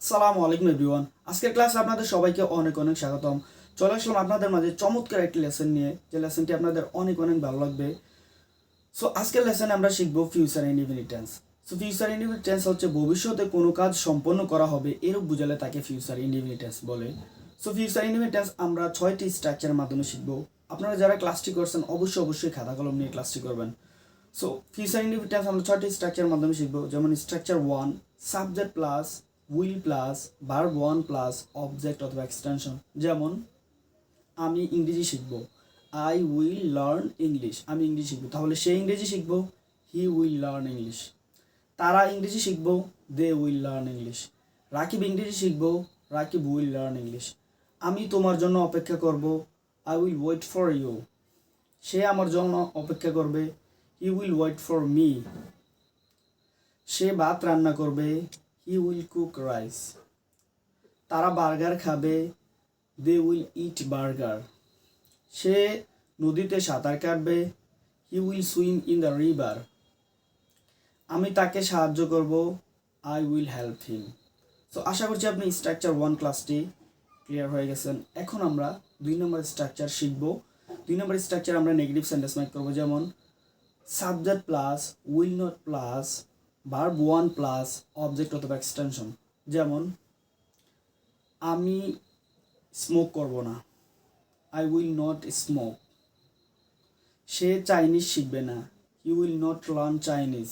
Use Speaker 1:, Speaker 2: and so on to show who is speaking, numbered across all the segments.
Speaker 1: সালামু আলাইকুম এভরিওয়ান। আজকের ক্লাসে আপনাদের সবাইকে অনেক অনেক স্বাগতম। চলে আসলাম আপনাদের মাঝে চমৎকার একটি লেসন নিয়ে, যে লেসনটি আপনাদের অনেক অনেক ভালো লাগবে। সো আজকের লেসনে আমরা শিখব future indefinite tense. So future indefinite tense হচ্ছে ভবিষ্যতে কোনো কাজ সম্পন্ন করা হবে এরূপ বুঝালে তাকে ফিউচার ইনডিফিনিট টেন্স বলে। সো ফিউচার ইনডিফিনিট টেন্স আমরা 6টি স্ট্রাকচারের মাধ্যমে শিখব। আপনারা যারা ক্লাসটি করছেন অবশ্যই খাতা কলম নিয়ে ক্লাসটি করবেন। সো ফিউচার ইনডিফিনিট টেন্স আমরা 6টি স্ট্রাকচারের মাধ্যমে শিখব। যেমন structure 1, subject plus will plus verb 1 plus object অথবা এক্সটেনশন। যেমন আমি ইংরেজি শিখব, আই উইল লার্ন ইংলিশ। আমি ইংরেজি শিখব, তাহলে সে ইংরেজি শিখব, হি উইল লার্ন ইংলিশ। তারা ইংরেজি শিখব, they will learn English. Rakib ইংরেজি শিখব, রাকিব উইল লার্ন ইংলিশ। আমি তোমার জন্য অপেক্ষা করব, I will wait for you. সে আমার জন্য অপেক্ষা করবে, he will wait for me. সে ভাত রান্না করবে, হি উইল কুক রাইস। তারা বার্গার খাবে, দে উইল ইট বার্গার। সে নদীতে সাঁতার কাটবে, he will swim in the river. আমি তাকে সাহায্য করব, I will help him. So আশা করছি আপনি স্ট্রাকচার 1 ক্লাসটি ক্লিয়ার হয়ে গেছেন। এখন আমরা 2 নম্বর স্ট্রাকচার শিখব। 2 নম্বর স্ট্রাকচার আমরা নেগেটিভ সেন্টেন্স মেক করব। যেমন subject plus will not plus verb 1 plus object অথবা এক্সটেনশন। যেমন আমি স্মোক করব না, আই উইল নট স্মোক। সে চাইনিজ শিখবে না, he will not learn Chinese.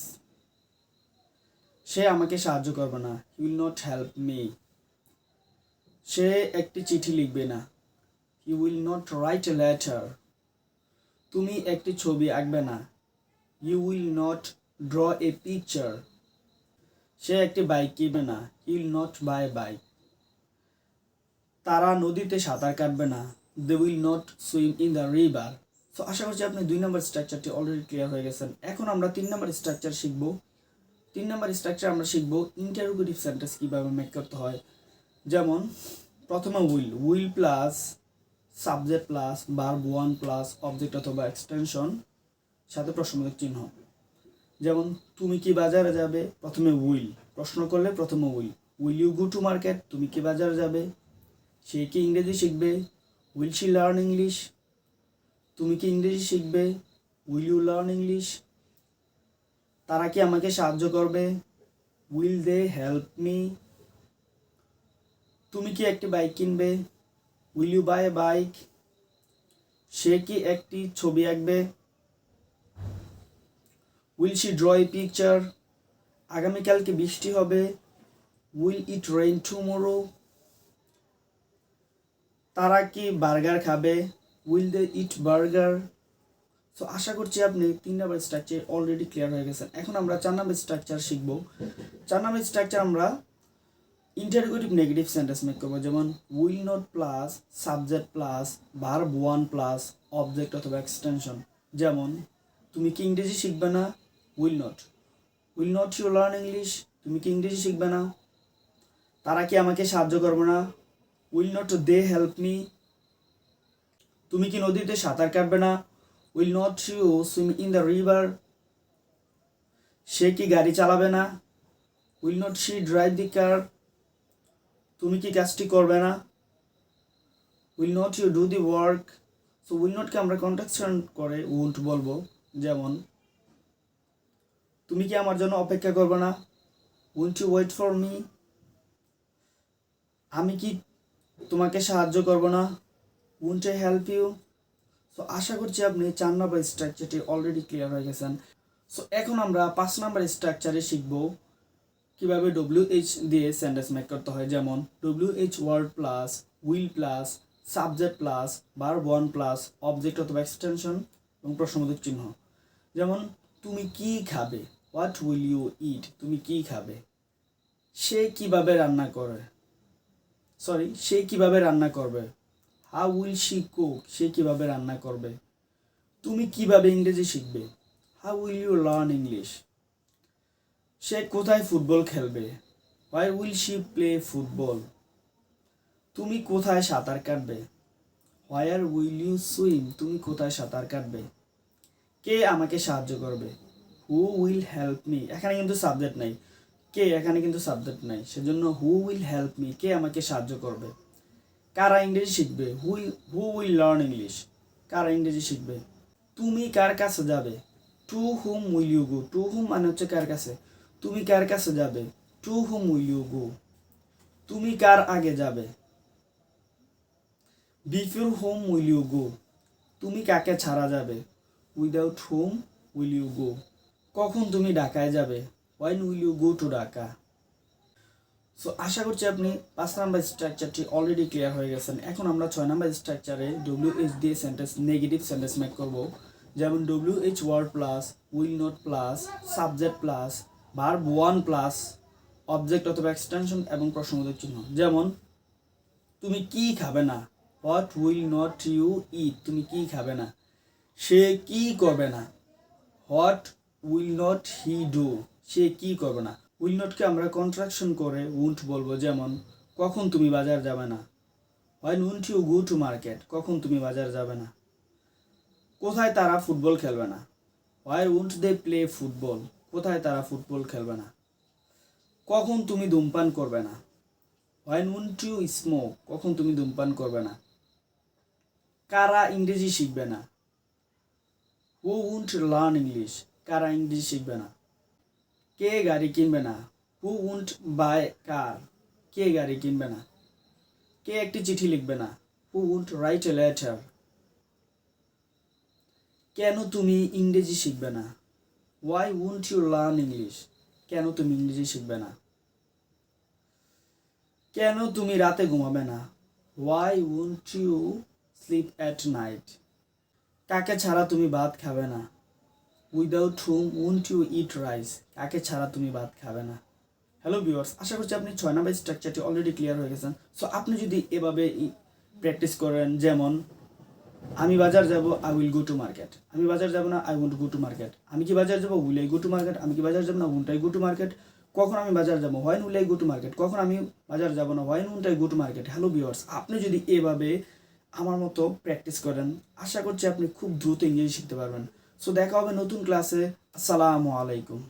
Speaker 1: সে আমাকে সাহায্য করবে না, he will not help me. সে একটি চিঠি লিখবে না, he will not write a letter. তুমি একটি ছবি আঁকবে না, you will not draw a picture. সে একটি বাইক কিনবে না, he will not buy bike. তারা নদীতে সাঁতার কাটবে না, they will not swim in the river. So আশা করছি আপনি 2 নম্বর স্ট্রাকচারটি অলরেডি ক্লিয়ার হয়ে গেছেন। এখন আমরা 3 নম্বর স্ট্রাকচার শিখব। 3 নম্বর স্ট্রাকচার আমরা শিখব ইন্টারোগেটিভ সেন্টেন্স কীভাবে মেক করতে হয়। যেমন প্রথমে will plus subject plus verb 1 plus object অথবা এক্সটেনশন সাথে প্রশ্নবোধক চিহ্ন। যেমন তুমি কি বাজারে যাবে, প্রথমে উইল, প্রশ্ন করলে প্রথমে will you go to market. তুমি কি বাজারে যাবে। সে কি ইংরেজি শিখবে, উইল শি লার্ন ইংলিশ। তুমি কি ইংরেজি শিখবে, উইল ইউ লার্ন ইংলিশ। তারা কি আমাকে সাহায্য করবে, উইল দে হেল্প মি। তুমি কি একটি বাইক কিনবে, will you buy a bike. সে কি একটি ছবি আঁকবে, will she draw a picture. আগামীকালকে বৃষ্টি হবে, উইল ইট রেইন টুমরো। তারা কি বার্গার খাবে, will they eat burger. So আশা করছি আপনি 3 নম্বর স্ট্রাকচার অলরেডি ক্লিয়ার হয়ে গেছেন। এখন আমরা 4 নম্বর স্ট্রাকচার শিখব। 4 নম্বর স্ট্রাকচার আমরা ইন্টারোগেটিভ নেগেটিভ সেন্টেন্স মেক করব। যেমন will not plus subject plus verb 1 plus object অথবা এক্সটেনশন। যেমন তুমি কি ইংরেজি শিখবে না, will not you learn English. তুমি কি ইংরেজি শিখবে না। তারা কি আমাকে সাহায্য করবে না, will not they help me. তুমি কি নদীতে সাঁতার কাটবে না, will not you swim in the river. সে কি গাড়ি চালাবে না, will not she drive the car. তুমি কি কাজটি করবে না, will not you do the work. So will নটকে আমরা কন্ট্রাকশন করে উন্ট বলবো। যেমন তুমি কি আমার জন্য অপেক্ষা করবে না, won't you wait for me. আমি কি তোমাকে সাহায্য করব না, won't I help you. So আশা করছি আপনি 4 নম্বর স্ট্রাকচারটি অলরেডি ক্লিয়ার হয়ে গেছেন। সো এখন আমরা 5 নম্বর স্ট্রাকচারে শিখব কীভাবে WH দিয়ে সেন্টেন্স মেক করতে হয়। যেমন WH word plus will plus subject plus verb 1 plus object অথবা এক্সটেনশন এবং প্রশ্নবোধক চিহ্ন। যেমন তুমি কি খাবে, হোয়াট উইল ইউ ইট। তুমি কি খাবে। সে কিভাবে রান্না করবে, হাউ উইল শি কুক। সে কিভাবে রান্না করবে। তুমি কিভাবে ইংরেজি শিখবে, how will you learn English. সে কোথায় ফুটবল খেলবে, where will she play football. তুমি কোথায় সাঁতার কাটবে, হোয়ার উইল ইউ সুইম। তুমি কোথায় সাঁতার কাটবে। কে আমাকে সাহায্য করবে, হু উইল হেল্প মি। এখানে কিন্তু সাবজেক্ট নাই, কে এখানে কিন্তু সাবজেক্ট নাই, সেজন্য হু উইল হেল্প মি, কে আমাকে সাহায্য করবে। কারা ইংরেজি শিখবে, হু উইল লার্ন ইংলিশ, কারা ইংরেজি শিখবে। তুমি কার কাছে যাবে, to whom will you go, to whom মানে হচ্ছে কার কাছে, তুমি কার কাছে যাবে, to whom will you go. তুমি কার আগে যাবে, before whom will you go. তুমি কাকে ছাড়া যাবে, without whom will you go. কখন তুমি ঢাকায় যাবে, when will you go to Dhaka. So আশা করছি আপনি 5 নাম্বার স্ট্রাকচারটি অলরেডি ক্লিয়ার হয়ে গেছেন। এখন আমরা 6 নাম্বার স্ট্রাকচারে WH দিয়ে সেন্টেন্স, নেগেটিভ সেন্টেন্স মেক করব। যেমন WH word plus, will not plus, subject plus, verb one plus, object অথবা এক্সটেনশন এবং প্রশ্নবোধক চিহ্ন। যেমন তুমি কি খাবে না, what will not you eat, তুমি কি খাবে না। সে কি করবে না, what will not he do, সে কি করবে না। উইল নটকে আমরা কন্ট্রাকশন করে উন্ট বলবো। যেমন কখন তুমি বাজার যাবে না, when won't you go to market, কখন তুমি বাজার যাবে না। কোথায় তারা ফুটবল খেলবে না, হোয়ার উন্ট দে প্লে ফুটবল, কোথায় তারা ফুটবল খেলবে না। কখন তুমি ধূমপান করবে না, হোয়েন উন্ট ইউ স্মোক, কখন তুমি ধূমপান করবে না। কারা ইংরেজি শিখবে না, হু উন্ট লার্ন ইংলিশ, কারা ইংরেজি শিখবে না। কে গাড়ি কিনবে না, হু উন্ট বাই কার, কে গাড়ি কিনবে না। কে একটি চিঠি লিখবে না, who won't write a letter. কেন তুমি ইংরেজি শিখবে না, why won't you learn English, কেন তুমি ইংরেজি শিখবে না। কেন তুমি রাতে ঘুমাবে না, why won't you sleep at night. কাকে ছাড়া তুমি ভাত খাবে না, without whom won't you eat rice, কাকে ছাড়া তুমি ভাত খাবে না। হ্যালো ভিউয়ার্স, আশা করছি আপনি 6 নাম্বার স্ট্রাকচারটি অলরেডি ক্লিয়ার হয়ে গেছেন। সো আপনি যদি এভাবে প্র্যাকটিস করেন, যেমন আমি বাজার যাব, I will go to market. আমি বাজার যাব না, I want go to market. আমি কি বাজার যাব, will I go to market. আমি কি বাজার যাব না, won't I go to market. কখন আমি বাজার যাব, when will I go to market. কখন আমি বাজার যাব না, when won't I go to market. Hello viewers, আপনি যদি এভাবে আমার মতো প্র্যাকটিস করেন, আশা করছি আপনি খুব দ্রুত ইংরেজি শিখতে পারবেন। সো দেখা হবে নতুন ক্লাসে। আসসালামু আলাইকুম।